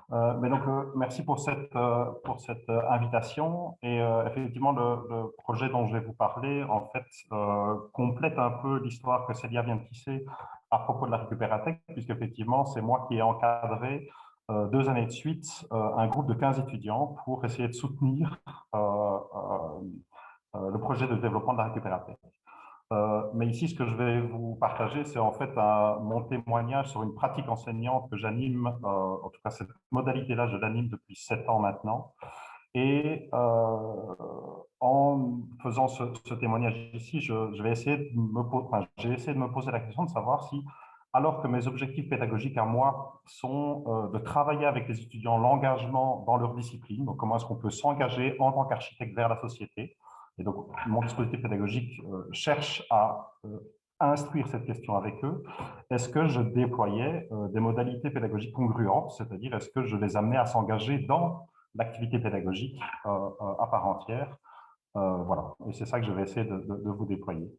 Mais donc, merci pour cette invitation. Et effectivement, le projet dont je vais vous parler, en fait, complète un peu l'histoire que Célia vient de tisser à propos de la Récupératech, puisqu'effectivement, c'est moi qui ai encadré 2 années de suite un groupe de 15 étudiants pour essayer de soutenir le projet de développement de la Récupératech. Mais ici, ce que je vais vous partager, c'est en fait mon témoignage sur une pratique enseignante que j'anime, en tout cas cette modalité-là, je l'anime depuis 7 ans maintenant. Et en faisant ce témoignage ici, je vais essayer de j'ai essayé de me poser la question de savoir si, alors que mes objectifs pédagogiques à moi sont de travailler avec les étudiants l'engagement dans leur discipline, donc comment est-ce qu'on peut s'engager en tant qu'architecte vers la société. Et donc, mon dispositif pédagogique cherche à instruire cette question avec eux. Est-ce que je déployais des modalités pédagogiques congruentes, c'est-à-dire est-ce que je les amenais à s'engager dans l'activité pédagogique à part entière. Voilà, et c'est ça que je vais essayer de vous déployer.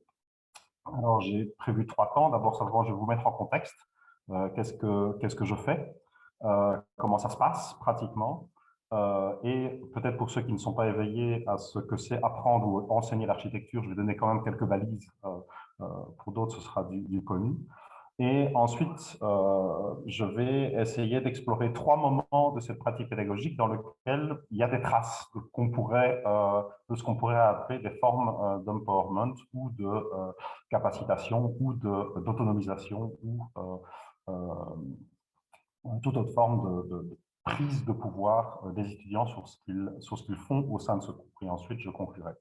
Alors, j'ai prévu 3 temps. D'abord, simplement, je vais vous mettre en contexte. Qu'est-ce que je fais, comment ça se passe pratiquement, et peut-être pour ceux qui ne sont pas éveillés à ce que c'est apprendre ou enseigner l'architecture, je vais donner quand même quelques balises. Pour d'autres, ce sera du connu. Et ensuite, je vais essayer d'explorer 3 moments de cette pratique pédagogique dans lesquels il y a des traces de ce qu'on pourrait appeler des formes d'empowerment ou de capacitation ou d'autonomisation ou toute autre forme de prise de pouvoir des étudiants sur ce qu'ils font au sein de ce cours. Et ensuite, je conclurai.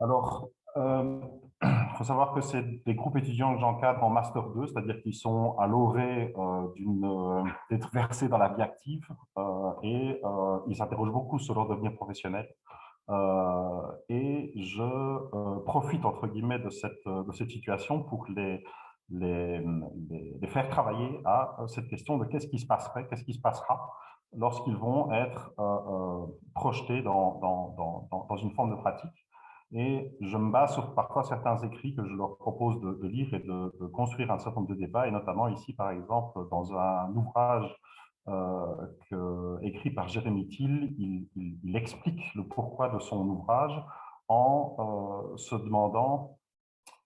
Alors, il faut savoir que c'est des groupes étudiants que j'encadre en Master 2, c'est-à-dire qu'ils sont à l'orée d'être versés dans la vie active et ils s'interrogent beaucoup sur leur devenir professionnel. Et je profite, entre guillemets, de cette situation pour les faire travailler à cette question de qu'est-ce qui se passerait, qu'est-ce qui se passera lorsqu'ils vont être projetés dans une forme de pratique. Et je me base sur parfois certains écrits que je leur propose de lire et de construire un certain nombre de débats, et notamment ici, par exemple, dans un ouvrage écrit par Jérémy Thiel, il explique le pourquoi de son ouvrage en se demandant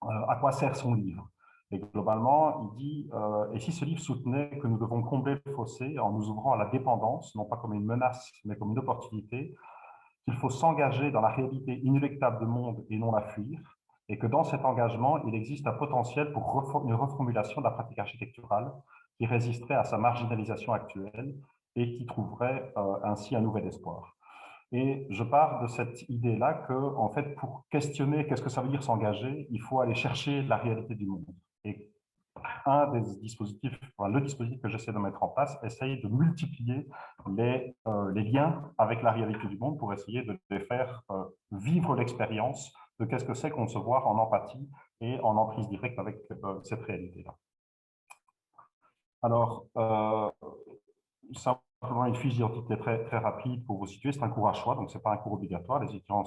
à quoi sert son livre. Et globalement, il dit et si ce livre soutenait que nous devons combler le fossé en nous ouvrant à la dépendance, non pas comme une menace, mais comme une opportunité, qu'il faut s'engager dans la réalité inéluctable du monde et non la fuir, et que dans cet engagement, il existe un potentiel pour une reformulation de la pratique architecturale qui résisterait à sa marginalisation actuelle et qui trouverait ainsi un nouvel espoir. Et je pars de cette idée-là que, en fait, pour questionner qu'est-ce que ça veut dire s'engager, il faut aller chercher la réalité du monde. Et le dispositif que j'essaie de mettre en place essaye de multiplier les liens avec la réalité du monde pour essayer de les faire vivre l'expérience de qu'est-ce que c'est qu'on se voit en empathie et en emprise directe avec cette réalité-là. Alors, simplement une fiche d'identité très rapide pour vous situer. C'est un cours à choix, donc ce n'est pas un cours obligatoire. Les étudiants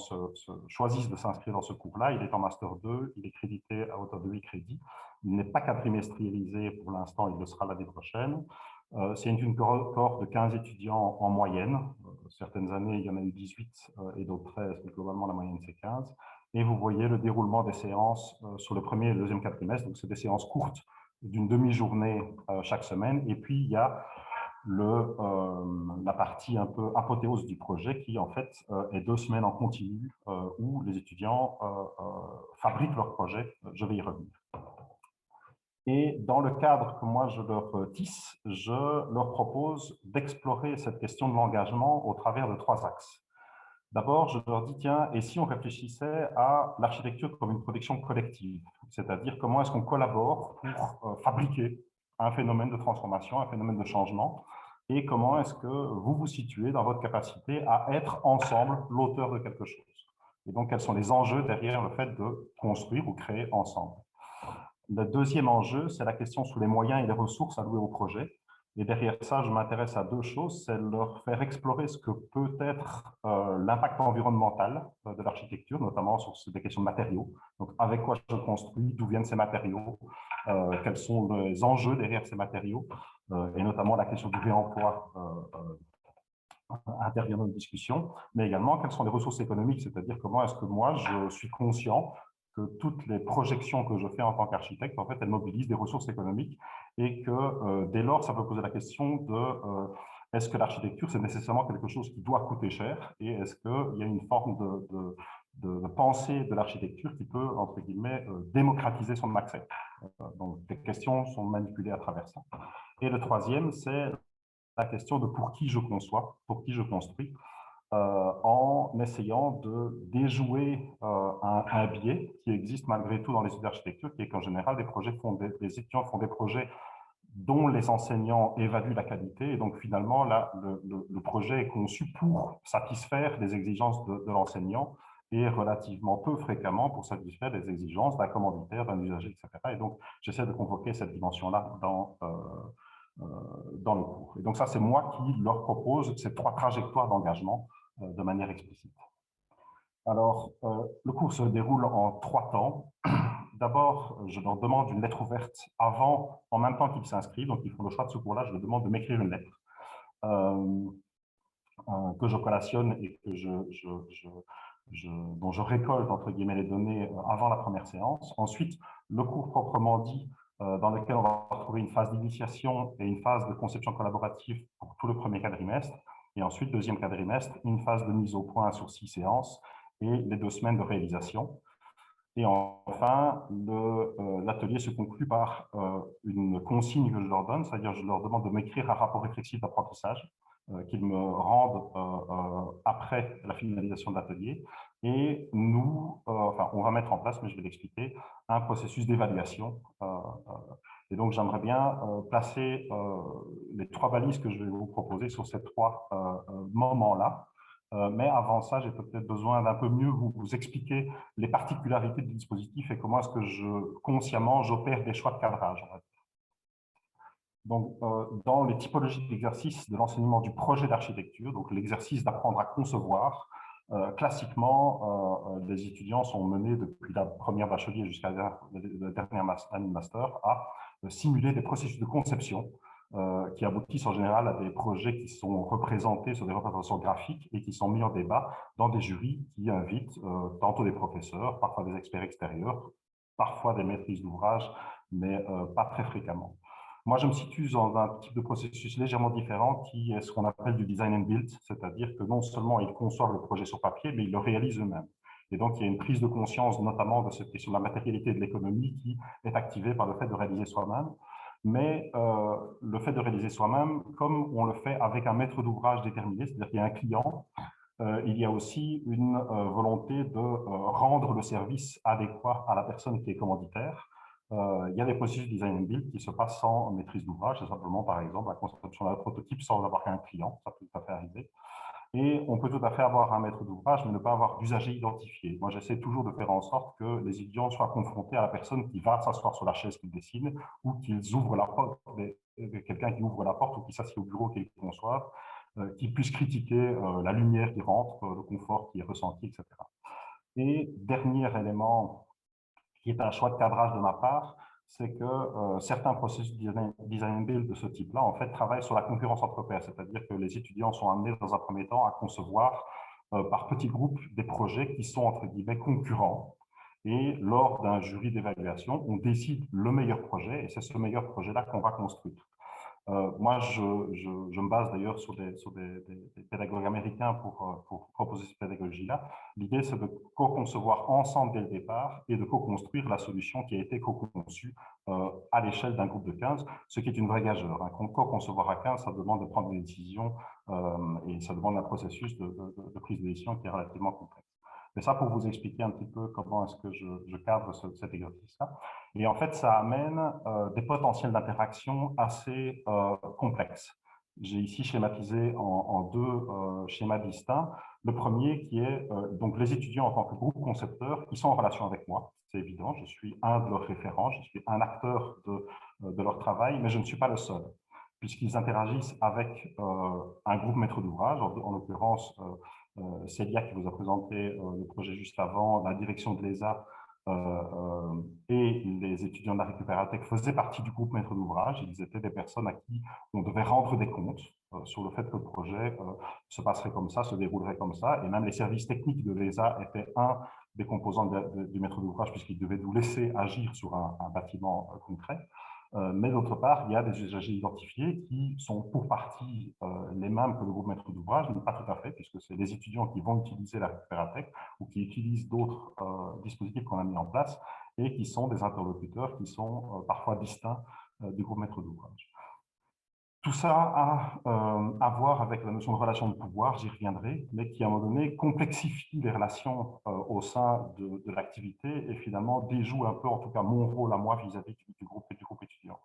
choisissent de s'inscrire dans ce cours-là. Il est en Master 2, il est crédité à hauteur de 8 crédits. Il n'est pas quadrimestrialisé pour l'instant, il le sera l'année prochaine. C'est une cohorte de 15 étudiants en moyenne. Certaines années, il y en a eu 18 et d'autres 13, mais globalement, la moyenne, c'est 15. Et vous voyez le déroulement des séances sur le premier et le deuxième quadrimestre. Donc, c'est des séances courtes d'une demi-journée chaque semaine. Et puis, il y a la partie un peu apothéose du projet qui, en fait, est 2 semaines en continu où les étudiants fabriquent leur projet. Je vais y revenir. Et dans le cadre que moi je leur tisse, je leur propose d'explorer cette question de l'engagement au travers de 3 axes. D'abord, je leur dis, tiens, et si on réfléchissait à l'architecture comme une production collective, c'est-à-dire comment est-ce qu'on collabore pour fabriquer un phénomène de transformation, un phénomène de changement, et comment est-ce que vous vous situez dans votre capacité à être ensemble l'auteur de quelque chose. Et donc, quels sont les enjeux derrière le fait de construire ou créer ensemble. Le deuxième enjeu, c'est la question sur les moyens et les ressources alloués au projet. Et derrière ça, je m'intéresse à 2 choses. C'est leur faire explorer ce que peut être l'impact environnemental de l'architecture, notamment sur des questions de matériaux. Donc, avec quoi je construis, d'où viennent ces matériaux, quels sont les enjeux derrière ces matériaux, et notamment la question du réemploi intervient dans une discussion, mais également quelles sont les ressources économiques, c'est-à-dire comment est-ce que moi, je suis conscient que toutes les projections que je fais en tant qu'architecte, en fait, elles mobilisent des ressources économiques et que dès lors, ça peut poser la question de est-ce que l'architecture, c'est nécessairement quelque chose qui doit coûter cher et est-ce qu'il y a une forme de pensée de l'architecture qui peut, entre guillemets, démocratiser son accès. Donc, des questions sont manipulées à travers ça. Et le troisième, c'est la question de pour qui je conçois, pour qui je construis, en essayant de déjouer un biais qui existe malgré tout dans les études d'architecture, qui est qu'en général, les étudiants font des projets dont les enseignants évaluent la qualité. Et donc, finalement, là, le projet est conçu pour satisfaire les exigences de l'enseignant et relativement peu fréquemment pour satisfaire les exigences d'un commanditaire, d'un usager, etc. Et donc, j'essaie de convoquer cette dimension-là dans le cours. Et donc ça, c'est moi qui leur propose ces 3 trajectoires d'engagement de manière explicite. Alors, le cours se déroule en 3 temps. D'abord, je leur demande une lettre ouverte en même temps qu'ils s'inscrivent. Donc, ils font le choix de ce cours-là. Je leur demande de m'écrire une lettre que je collationne et que dont je récolte, entre guillemets, les données avant la première séance. Ensuite, le cours proprement dit, dans lequel on va retrouver une phase d'initiation et une phase de conception collaborative pour tout le premier quadrimestre. Et ensuite, deuxième quadrimestre, une phase de mise au point sur 6 séances et les 2 semaines de réalisation. Et enfin, l'atelier se conclut par une consigne que je leur donne, c'est-à-dire je leur demande de m'écrire un rapport réflexif d'apprentissage qu'ils me rendent après la finalisation de l'atelier. Et nous, enfin, on va mettre en place, mais je vais l'expliquer, un processus d'évaluation. Et donc, j'aimerais bien placer les 3 balises que je vais vous proposer sur ces 3 moments-là. Mais avant ça, j'ai peut-être besoin d'un peu mieux vous expliquer les particularités du dispositif et comment est-ce que consciemment, j'opère des choix de cadrage. Donc, dans les typologies d'exercice de l'enseignement du projet d'architecture, donc l'exercice d'apprendre à concevoir, classiquement, les étudiants sont menés depuis la première bachelier jusqu'à la dernière année de master à simuler des processus de conception qui aboutissent en général à des projets qui sont représentés sur des représentations graphiques et qui sont mis en débat dans des jurys qui invitent tantôt des professeurs, parfois des experts extérieurs, parfois des maîtrises d'ouvrage, mais pas très fréquemment. Moi, je me situe dans un type de processus légèrement différent qui est ce qu'on appelle du design and build, c'est-à-dire que non seulement ils conçoivent le projet sur papier, mais ils le réalisent eux-mêmes. Et donc, il y a une prise de conscience, notamment de cette question de la matérialité et de l'économie, qui est activée par le fait de réaliser soi-même. Mais le fait de réaliser soi-même, comme on le fait avec un maître d'ouvrage déterminé, c'est-à-dire qu'il y a un client, il y a aussi une volonté de rendre le service adéquat à la personne qui est commanditaire. Il y a des processus de design and build qui se passent sans maîtrise d'ouvrage, c'est simplement, par exemple, la conception d'un prototype sans avoir qu'un client, ça peut tout à fait arriver. Et on peut tout à fait avoir un maître d'ouvrage, mais ne pas avoir d'usager identifié. Moi, j'essaie toujours de faire en sorte que les étudiants soient confrontés à la personne qui va s'asseoir sur la chaise qu'ils dessinent ou qu'ils ouvrent la porte, quelqu'un qui ouvre la porte ou qui s'assied au bureau qu'ils conçoivent, qui puisse critiquer la lumière qui rentre, le confort qui est ressenti, etc. Et dernier élément qui est un choix de cadrage de ma part, c'est que certains processus de design and build de ce type-là, en fait, travaillent sur la concurrence entre pairs, c'est-à-dire que les étudiants sont amenés dans un premier temps à concevoir par petits groupes des projets qui sont, entre guillemets, concurrents. Et lors d'un jury d'évaluation, on décide le meilleur projet, et c'est ce meilleur projet-là qu'on va construire. Moi, je me base d'ailleurs sur des pédagogues américains pour proposer cette pédagogie-là. L'idée, c'est de co-concevoir ensemble dès le départ et de co-construire la solution qui a été co-conçue à l'échelle d'un groupe de 15, ce qui est une vraie gageure. Hein. Co-concevoir à 15, ça demande de prendre des décisions et ça demande un processus de prise de décision qui est relativement complexe. Mais ça, pour vous expliquer un petit peu comment est-ce que je cadre cet exercice-là. Et en fait, ça amène des potentiels d'interaction assez complexes. J'ai ici schématisé en 2 schémas distincts. Le premier qui est donc les étudiants en tant que groupe concepteur qui sont en relation avec moi. C'est évident, je suis un de leurs référents, je suis un acteur de leur travail, mais je ne suis pas le seul, puisqu'ils interagissent avec un groupe maître d'ouvrage, en l'occurrence Célia qui vous a présenté le projet juste avant, la direction de l'ESA et les étudiants de la Récupératech faisaient partie du groupe maître d'ouvrage. Ils étaient des personnes à qui on devait rendre des comptes sur le fait que le projet se passerait comme ça, se déroulerait comme ça. Et même les services techniques de l'ESA étaient un des composants du maître d'ouvrage puisqu'ils devaient nous laisser agir sur un bâtiment concret. Mais d'autre part, il y a des usagers identifiés qui sont pour partie les mêmes que le groupe maître d'ouvrage, mais pas tout à fait, puisque c'est les étudiants qui vont utiliser la Récupératech ou qui utilisent d'autres dispositifs qu'on a mis en place et qui sont des interlocuteurs qui sont parfois distincts du groupe maître d'ouvrage. Tout ça a à voir avec la notion de relation de pouvoir, j'y reviendrai, mais qui à un moment donné complexifie les relations au sein de l'activité et finalement déjoue un peu, en tout cas mon rôle à moi vis-à-vis du groupe étudiant.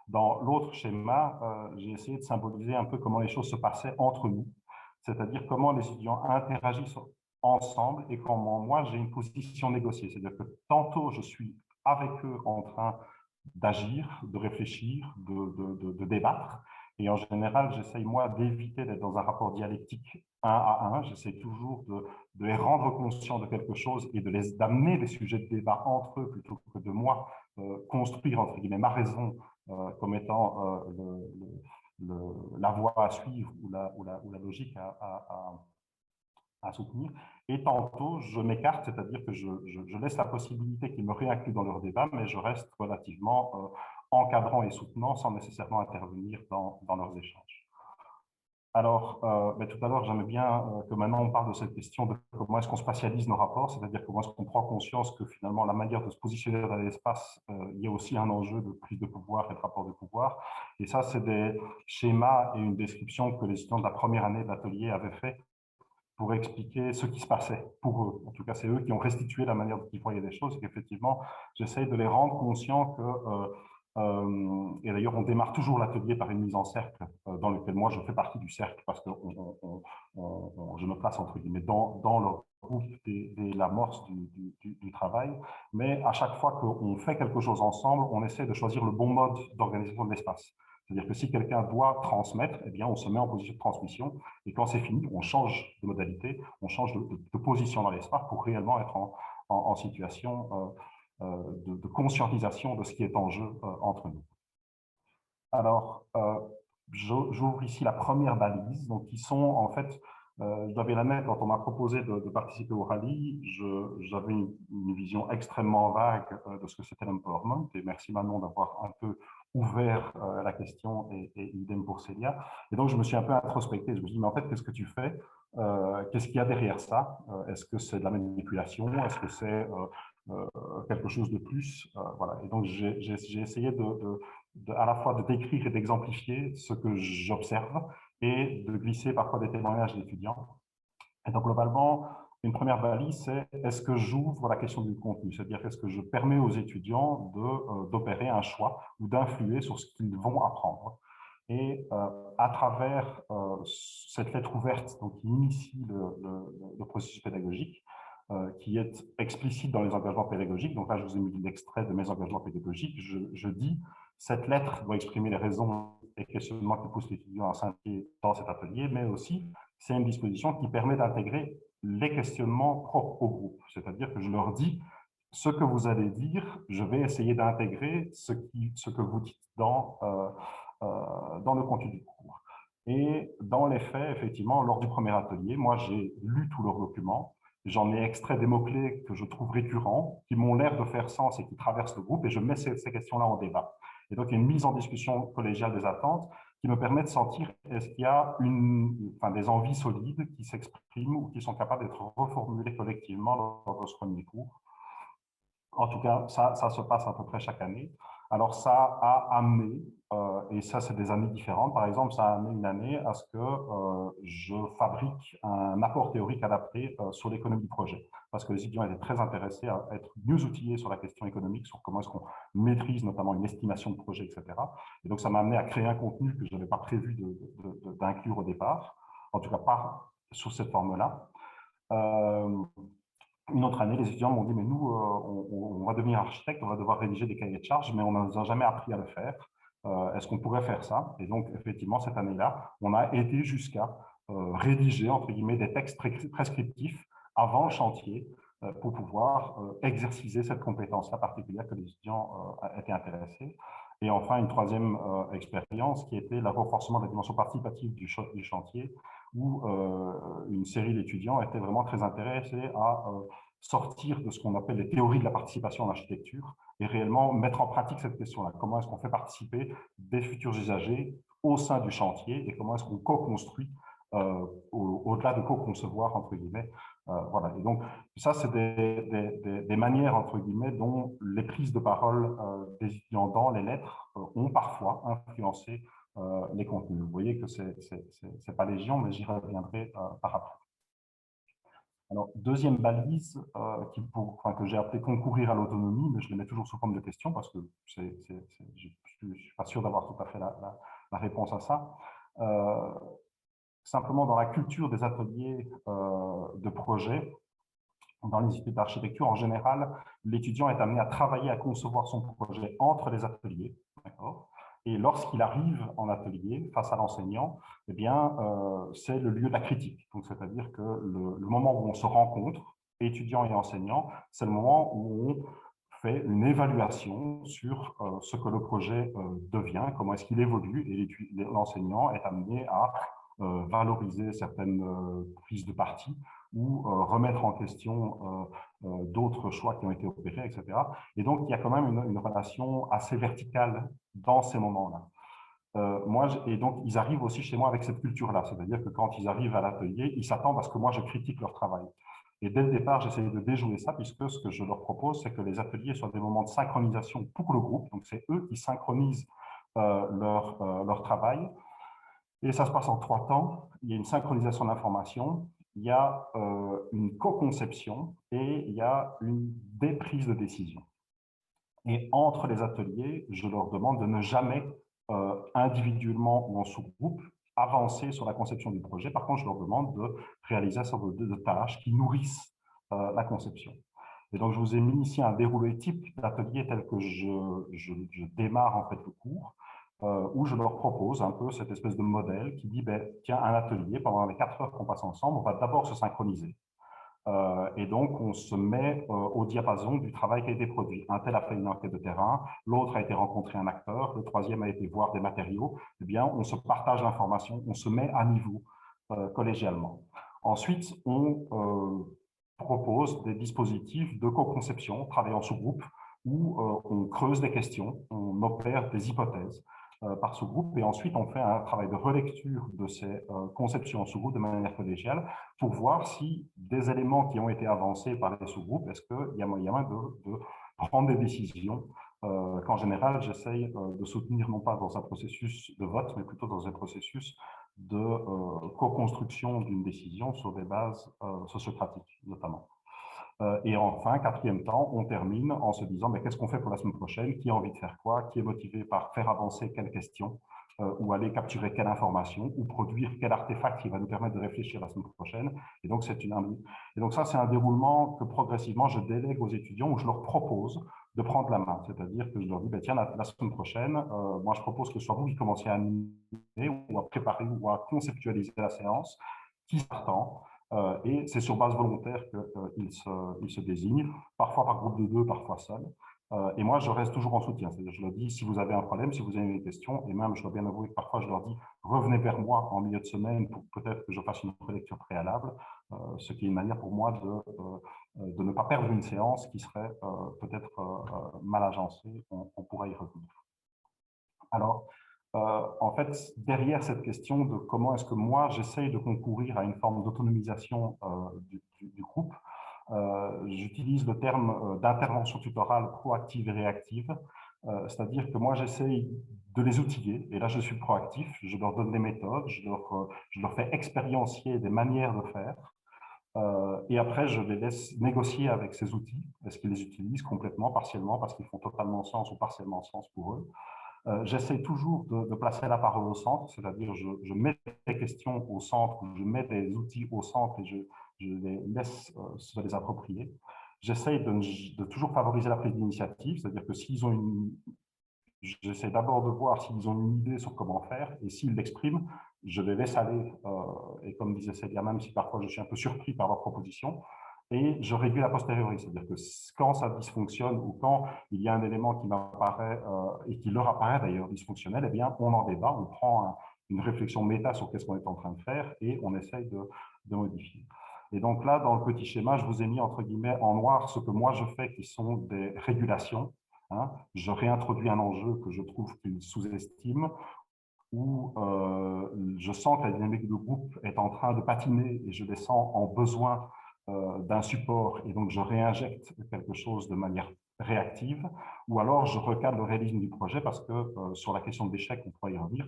Dans l'autre schéma, j'ai essayé de symboliser un peu comment les choses se passaient entre nous, c'est-à-dire comment les étudiants interagissent ensemble et comment moi j'ai une position négociée. C'est-à-dire que tantôt je suis avec eux en train d'agir, de réfléchir, de débattre. Et en général, j'essaye moi d'éviter d'être dans un rapport dialectique un à un. J'essaie toujours de les rendre conscients de quelque chose et d'amener les sujets de débat entre eux plutôt que de moi construire entre guillemets ma raison comme étant la voie à suivre ou la logique à soutenir. Et tantôt, je m'écarte, c'est-à-dire que je laisse la possibilité qu'ils me réincluent dans leur débat, mais je reste relativement encadrant et soutenant sans nécessairement intervenir dans leurs échanges. Alors, tout à l'heure, j'aimais bien que maintenant on parle de cette question de comment est-ce qu'on spatialise nos rapports, c'est-à-dire comment est-ce qu'on prend conscience que finalement la manière de se positionner dans l'espace, il y a aussi un enjeu de prise de pouvoir et de rapport de pouvoir. Et ça, c'est des schémas et une description que les étudiants de la première année de l'atelier avaient fait pour expliquer ce qui se passait pour eux. En tout cas, c'est eux qui ont restitué la manière dont ils voyaient les choses et qu'effectivement, j'essaye de les rendre conscients que et d'ailleurs, on démarre toujours l'atelier par une mise en cercle dans lequel moi je fais partie du cercle parce que je me place entre guillemets dans le groupe dès l'amorce du travail. Mais à chaque fois qu'on fait quelque chose ensemble, on essaie de choisir le bon mode d'organisation de l'espace. C'est-à-dire que si quelqu'un doit transmettre, eh bien, on se met en position de transmission et quand c'est fini, on change de modalité, on change de position dans l'espace pour réellement être en situation de conscientisation de ce qui est en jeu entre nous. Alors, j'ouvre ici la première balise, donc qui sont en fait, je dois bien l'admettre, quand on m'a proposé de participer au rallye, j'avais une vision extrêmement vague de ce que c'était l'empowerment, et merci Manon d'avoir un peu ouvert la question, et idem pour Célia. Et donc, je me suis un peu introspecté, je me suis dit, mais en fait, qu'est-ce que tu fais? Qu'est-ce qu'il y a derrière ça? Est-ce que c'est de la manipulation? Est-ce que c'est quelque chose de plus? Voilà. Et donc, j'ai essayé à la fois de décrire et d'exemplifier ce que j'observe et de glisser parfois des témoignages d'étudiants. Et donc, globalement, une première balise, c'est est-ce que j'ouvre la question du contenu? C'est-à-dire, est-ce que je permets aux étudiants d'opérer un choix ou d'influer sur ce qu'ils vont apprendre? Et à travers cette lettre ouverte donc, qui initie le processus pédagogique, qui est explicite dans les engagements pédagogiques. Donc là, je vous ai mis l'extrait de mes engagements pédagogiques. Je dis, cette lettre doit exprimer les raisons et questionnements qui poussent l'étudiant à s'impliquer dans cet atelier, mais aussi, c'est une disposition qui permet d'intégrer les questionnements propres au groupe. C'est-à-dire que je leur dis, ce que vous allez dire, je vais essayer d'intégrer ce que vous dites dans le contenu du cours. Et dans les faits, effectivement, lors du premier atelier, moi, j'ai lu tous leurs documents. J'en ai extrait des mots-clés que je trouve récurrents, qui m'ont l'air de faire sens et qui traversent le groupe, et je mets ces questions-là en débat. Et donc, il y a une mise en discussion collégiale des attentes qui me permet de sentir est-ce qu'il y a des envies solides qui s'expriment ou qui sont capables d'être reformulées collectivement lors de ce premier cours. En tout cas, ça se passe à peu près chaque année. Alors, ça a amené, et ça, c'est des années différentes. Par exemple, ça a amené une année à ce que je fabrique un apport théorique adapté sur l'économie du projet. Parce que les étudiants étaient très intéressés à être mieux outillés sur la question économique, sur comment est-ce qu'on maîtrise notamment une estimation de projet, etc. Et donc, ça m'a amené à créer un contenu que je n'avais pas prévu d'inclure au départ, en tout cas pas sous cette forme-là. Une autre année, les étudiants m'ont dit, mais nous, on va devenir architecte, on va devoir rédiger des cahiers de charges, mais on ne nous a jamais appris à le faire. Est-ce qu'on pourrait faire ça? Et donc, effectivement, cette année-là, on a été jusqu'à rédiger, entre guillemets, des textes prescriptifs avant le chantier pour pouvoir exercicer cette compétence-là particulière que les étudiants étaient intéressés. Et enfin, une troisième expérience qui était le renforcement de la dimension participative du chantier, où une série d'étudiants étaient vraiment très intéressés à sortir de ce qu'on appelle les théories de la participation en architecture et réellement mettre en pratique cette question-là. Comment est-ce qu'on fait participer des futurs usagers au sein du chantier et comment est-ce qu'on co-construit au-delà de co-concevoir, entre guillemets. Voilà. Et donc, ça, c'est des manières, entre guillemets, dont les prises de parole des étudiants dans les lettres ont parfois influencé les contenus. Vous voyez que ce n'est pas légion, mais j'y reviendrai par après. Alors, deuxième balise que j'ai appelé concourir à l'autonomie, mais je le mets toujours sous forme de question parce que je ne suis pas sûr d'avoir tout à fait la réponse à ça. Simplement, dans la culture des ateliers de projet, dans l'Institut d'architecture, en général, l'étudiant est amené à travailler, à concevoir son projet entre les ateliers. Et lorsqu'il arrive en atelier, face à l'enseignant, eh bien, c'est le lieu de la critique. C'est-à-dire que le moment où on se rencontre, étudiant et enseignant, c'est le moment où on fait une évaluation sur ce que le projet devient, comment est-ce qu'il évolue, et l'enseignant est amené à valoriser certaines prises de parti ou remettre en question d'autres choix qui ont été opérés, etc. Et donc, il y a quand même une relation assez verticale dans ces moments-là. Et donc, ils arrivent aussi chez moi avec cette culture-là, c'est-à-dire que quand ils arrivent à l'atelier, ils s'attendent à ce que moi, je critique leur travail. Et dès le départ, j'essaie de déjouer ça, puisque ce que je leur propose, c'est que les ateliers soient des moments de synchronisation pour le groupe, donc c'est eux qui synchronisent leur travail. Et ça se passe en 3 temps. Il y a une synchronisation d'informations, il y a une co-conception et il y a une déprise de décision. Et entre les ateliers, je leur demande de ne jamais, individuellement ou en sous-groupe, avancer sur la conception du projet. Par contre, je leur demande de réaliser un certain nombre de tâches qui nourrissent la conception. Et donc, je vous ai mis ici un déroulé type d'atelier tel que je démarre en fait le cours, où je leur propose un peu cette espèce de modèle qui dit, ben, tiens, un atelier, pendant les 4 heures qu'on passe ensemble, on va d'abord se synchroniser. Et donc, on se met au diapason du travail qui a été produit. Un tel a fait une enquête de terrain, l'autre a été rencontrer un acteur, le troisième a été voir des matériaux. Eh bien, on se partage l'information, on se met à niveau collégialement. Ensuite, on propose des dispositifs de co-conception, travail en sous-groupe, où on creuse des questions, on opère des hypothèses par sous-groupe, et ensuite on fait un travail de relecture de ces conceptions en sous-groupe de manière collégiale pour voir si des éléments qui ont été avancés par les sous-groupes, est-ce qu'il y a moyen de prendre des décisions qu'en général j'essaye de soutenir non pas dans un processus de vote, mais plutôt dans un processus de co-construction d'une décision sur des bases sociocratiques notamment. Et enfin, 4e temps, on termine en se disant mais qu'est-ce qu'on fait pour la semaine prochaine, qui a envie de faire quoi, qui est motivé par faire avancer quelle question, ou aller capturer quelle information, ou produire quel artefact qui va nous permettre de réfléchir la semaine prochaine. Et donc, ça, c'est un déroulement que progressivement, je délègue aux étudiants où je leur propose de prendre la main. C'est-à-dire que je leur dis, ben, tiens, la semaine prochaine, moi, je propose que ce soit vous qui commenciez à animer ou à préparer ou à conceptualiser la séance, qui s'attend. Et c'est sur base volontaire qu'ils se désignent, parfois par groupe de 2, parfois seul. Et moi, je reste toujours en soutien. C'est-à-dire, je leur dis, si vous avez un problème, si vous avez une question, et même, je dois bien avouer que parfois, je leur dis, revenez vers moi en milieu de semaine pour peut-être que je fasse une relecture préalable, ce qui est une manière pour moi de ne pas perdre une séance qui serait peut-être mal agencée. On pourrait y revenir. Alors, en fait, derrière cette question de comment est-ce que moi, j'essaye de concourir à une forme d'autonomisation du groupe, j'utilise le terme d'intervention tutorale proactive et réactive, c'est-à-dire que moi, j'essaye de les outiller, et là, je suis proactif, je leur donne des méthodes, je leur fais expériencier des manières de faire, et après, je les laisse négocier avec ces outils, est-ce qu'ils les utilisent complètement, partiellement, parce qu'ils font totalement sens ou partiellement sens pour eux. J'essaie toujours de placer la parole au centre, c'est-à-dire je mets les questions au centre, je mets des outils au centre et je les laisse se les approprier. J'essaie de toujours favoriser la prise d'initiative, c'est-à-dire que s'ils ont j'essaie d'abord de voir s'ils ont une idée sur comment faire, et s'ils l'expriment, je les laisse aller. Et comme disait Célia, même si parfois je suis un peu surpris par leur proposition, et je régule a posteriori. C'est-à-dire que quand ça dysfonctionne ou quand il y a un élément qui m'apparaît et qui leur apparaît d'ailleurs dysfonctionnel, eh bien, on en débat, on prend une réflexion méta sur qu'est-ce qu'on est en train de faire et on essaye de modifier. Et donc là, dans le petit schéma, je vous ai mis entre guillemets en noir ce que moi je fais, qui sont des régulations. Hein. Je réintroduis un enjeu que je trouve qu'ils sous-estiment, où je sens que la dynamique de groupe est en train de patiner et je les sens en besoin d'un support et donc je réinjecte quelque chose de manière réactive, ou alors je recadre le réalisme du projet parce que sur la question de l'échec, on pourrait y revenir,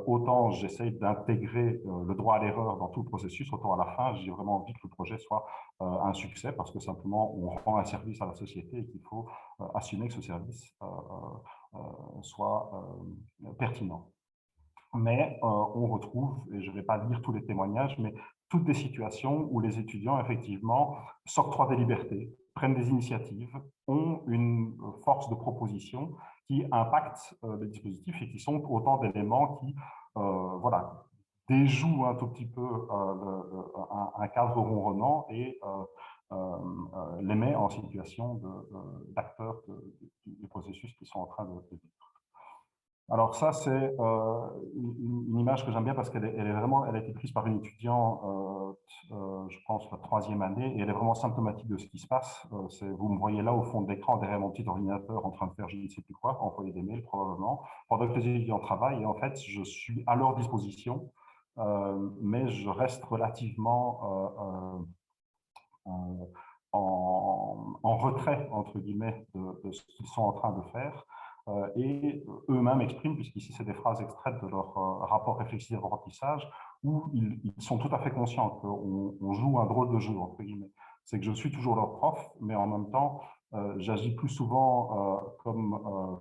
autant j'essaye d'intégrer le droit à l'erreur dans tout le processus, autant à la fin, j'ai vraiment envie que le projet soit un succès parce que simplement on rend un service à la société et qu'il faut assumer que ce service soit pertinent. Mais on retrouve, et je ne vais pas lire tous les témoignages, mais toutes des situations où les étudiants, effectivement, s'octroient des libertés, prennent des initiatives, ont une force de proposition qui impacte les dispositifs et qui sont autant d'éléments qui, voilà, déjouent un tout petit peu un cadre ronronnant et les met en situation d'acteurs du processus qui sont en train de vivre. Alors ça, c'est une image que j'aime bien parce qu'elle est vraiment, elle a été prise par une étudiante, je pense, la 3e année, et elle est vraiment symptomatique de ce qui se passe. Vous me voyez là au fond de l'écran derrière mon petit ordinateur en train de faire je ne sais plus quoi, envoyer des mails probablement, pendant que les étudiants travaillent. Et en fait, je suis à leur disposition, mais je reste relativement en retrait, entre guillemets, de ce qu'ils sont en train de faire. Et eux-mêmes expriment, puisqu'ici c'est des phrases extraites de leur rapport réflexif d'apprentissage, où ils sont tout à fait conscients qu'on joue un drôle de jeu, entre guillemets. C'est que je suis toujours leur prof, mais en même temps, j'agis plus souvent comme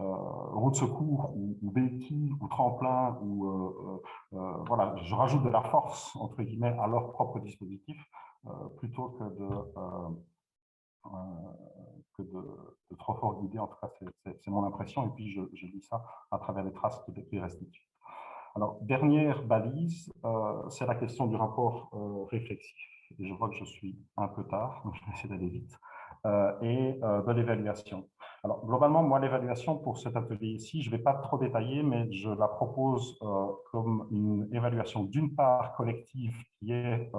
roue de secours ou béquille ou tremplin, ou voilà, je rajoute de la force, entre guillemets, à leur propre dispositif, plutôt que de trop fort guider. En tout cas, c'est mon impression, et puis je lis ça à travers les traces qui restituent. Alors, dernière balise, c'est la question du rapport réflexif. Et je vois que je suis un peu tard, donc je vais essayer d'aller vite, et de l'évaluation. Alors, globalement, moi, l'évaluation pour cet atelier ici, je ne vais pas trop détailler, mais je la propose comme une évaluation d'une part collective qui est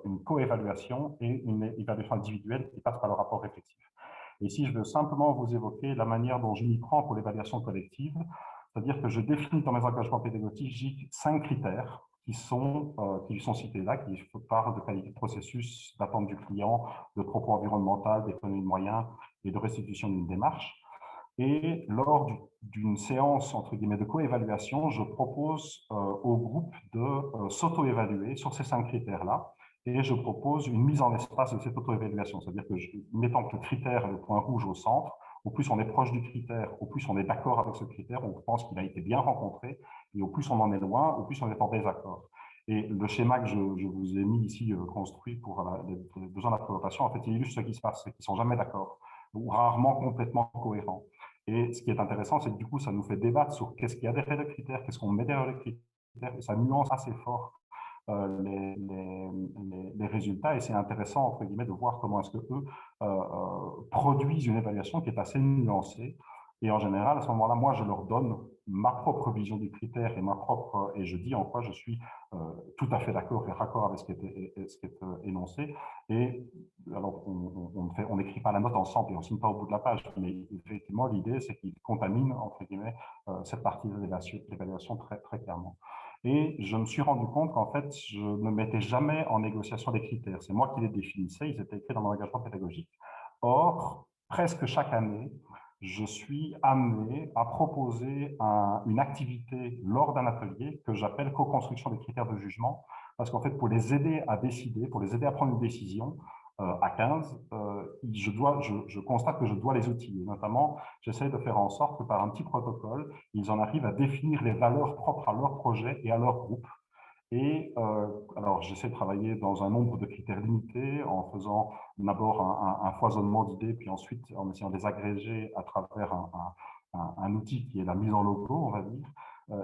une co-évaluation et une évaluation individuelle qui passe par le rapport réflexif. Et ici, je veux simplement vous évoquer la manière dont je m'y prends pour l'évaluation collective, c'est-à-dire que je définis dans mes engagements pédagogiques 5 critères qui sont cités là, qui parlent de qualité de processus, d'attente du client, de propos environnemental, d'économie de moyens et de restitution d'une démarche. Et lors d'une séance, entre guillemets, de co-évaluation, je propose au groupe de s'auto-évaluer sur ces 5 critères-là. Et je propose une mise en espace de cette auto-évaluation. C'est-à-dire que, mettant que le critère est le point rouge au centre, au plus on est proche du critère, au plus on est d'accord avec ce critère, on pense qu'il a été bien rencontré, et au plus on en est loin, au plus on est en désaccord. Et le schéma que je vous ai mis ici, construit pour les besoins de la présentation, en fait, il illustre ce qui se passe, c'est qu'ils ne sont jamais d'accord, ou rarement complètement cohérents. Et ce qui est intéressant, c'est que du coup, ça nous fait débattre sur qu'est-ce qu'il y a derrière les critères, qu'est-ce qu'on met derrière les critères, et ça nuance assez fort les résultats. Et c'est intéressant, entre guillemets, de voir comment est-ce qu'eux produisent une évaluation qui est assez nuancée. Et en général, à ce moment-là, moi, je leur donne ma propre vision du critère et je dis en quoi je suis tout à fait d'accord et raccord avec ce qui est énoncé. Et alors, on n'écrit pas la note ensemble et on ne signe pas au bout de la page, mais effectivement, l'idée, c'est qu'ils contaminent, entre guillemets, cette partie de l'évaluation très, très clairement. Et je me suis rendu compte qu'en fait, je ne mettais jamais en négociation des critères. C'est moi qui les définissais, ils étaient écrits dans mon engagement pédagogique. Or, presque chaque année, je suis amené à proposer une activité lors d'un atelier que j'appelle co-construction des critères de jugement, parce qu'en fait, pour les aider à décider, pour les aider à prendre une décision, à 15, je constate que je dois les outiller. Notamment, j'essaie de faire en sorte que par un petit protocole, ils en arrivent à définir les valeurs propres à leur projet et à leur groupe. Et alors, j'essaie de travailler dans un nombre de critères limités en faisant d'abord un foisonnement d'idées, puis ensuite en essayant de les agréger à travers un outil qui est la mise en logo, on va dire.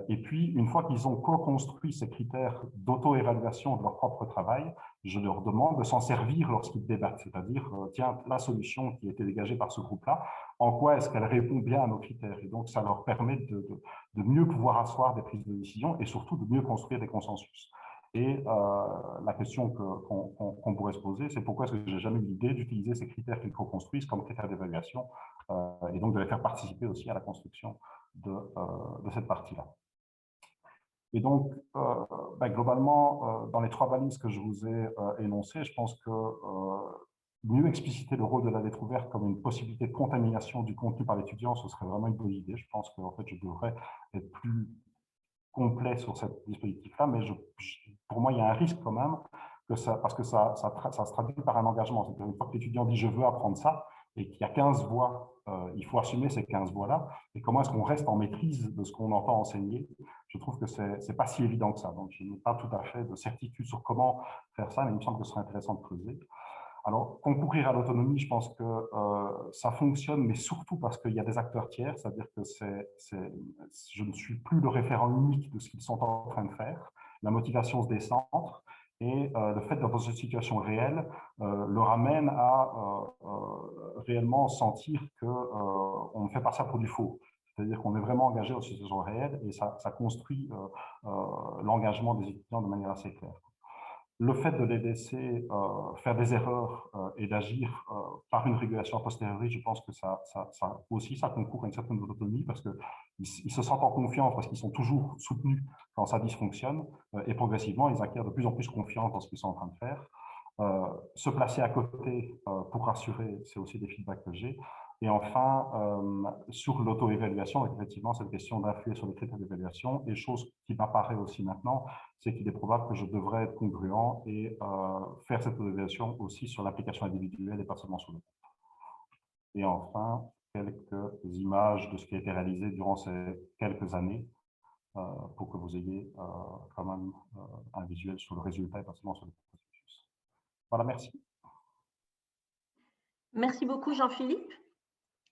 Et puis, une fois qu'ils ont co-construit ces critères d'auto-évaluation de leur propre travail, je leur demande de s'en servir lorsqu'ils débattent, c'est-à-dire, tiens, la solution qui a été dégagée par ce groupe-là, en quoi est-ce qu'elle répond bien à nos critères? Et donc, ça leur permet de mieux pouvoir asseoir des prises de décision et surtout de mieux construire des consensus. Et la question qu'on pourrait se poser, c'est pourquoi est-ce que j'ai jamais eu l'idée d'utiliser ces critères qu'ils co-construisent comme critères d'évaluation et donc de les faire participer aussi à la construction de cette partie-là. Et donc, globalement, dans les 3 balises que je vous ai énoncées, je pense que mieux expliciter le rôle de la lettre ouverte comme une possibilité de contamination du contenu par l'étudiant, ce serait vraiment une bonne idée. Je pense qu'en fait, je devrais être plus complet sur ce dispositif-là, mais pour moi, il y a un risque quand même, parce que ça se traduit par un engagement. C'est-à-dire, une fois que l'étudiant dit « je veux apprendre ça », et qu'il y a 15 voix, il faut assumer ces 15 voix-là. Et comment est-ce qu'on reste en maîtrise de ce qu'on entend enseigner? Je trouve que ce n'est pas si évident que ça. Donc, je n'ai pas tout à fait de certitude sur comment faire ça, mais il me semble que ce serait intéressant de creuser. Alors, concourir à l'autonomie, je pense que ça fonctionne, mais surtout parce qu'il y a des acteurs tiers, c'est-à-dire que je ne suis plus le référent unique de ce qu'ils sont en train de faire. La motivation se décentre et le fait d'être dans une situation réelle le ramène à réellement sentir qu'on ne fait pas ça pour du faux. C'est-à-dire qu'on est vraiment engagé dans une situation réelle et ça construit l'engagement des étudiants de manière assez claire. Le fait de les laisser faire des erreurs et d'agir par une régulation a posteriori, je pense que ça aussi, ça concourt à une certaine autonomie parce qu'ils se sentent en confiance, parce qu'ils sont toujours soutenus quand ça dysfonctionne, et progressivement, ils acquièrent de plus en plus confiance dans ce qu'ils sont en train de faire. Se placer à côté pour rassurer, c'est aussi des feedbacks que j'ai. Et enfin, sur l'auto-évaluation, effectivement, cette question d'influer sur les critères d'évaluation, et chose qui m'apparaît aussi maintenant, c'est qu'il est probable que je devrais être congruent et faire cette auto-évaluation aussi sur l'application individuelle et pas seulement sur le groupe. Et enfin, quelques images de ce qui a été réalisé durant ces quelques années pour que vous ayez quand même un visuel sur le résultat et pas seulement sur le processus. Voilà, merci. Merci beaucoup, Jean-Philippe.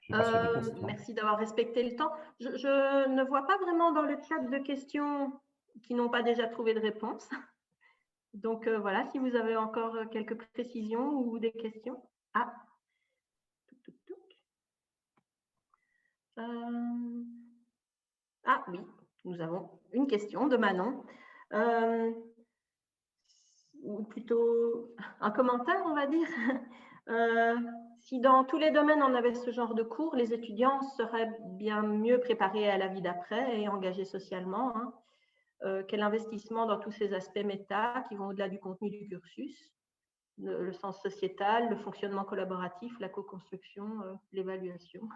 Merci d'avoir respecté le temps. Je ne vois pas vraiment dans le chat de questions qui n'ont pas déjà trouvé de réponse. Donc voilà, si vous avez encore quelques précisions ou des questions. Ah, ah oui, nous avons une question de Manon. Ou plutôt un commentaire, on va dire. Si dans tous les domaines on avait ce genre de cours, les étudiants seraient bien mieux préparés à la vie d'après et engagés socialement. Quel investissement dans tous ces aspects méta qui vont au-delà du contenu du cursus, le sens sociétal, le fonctionnement collaboratif, la co-construction, l'évaluation.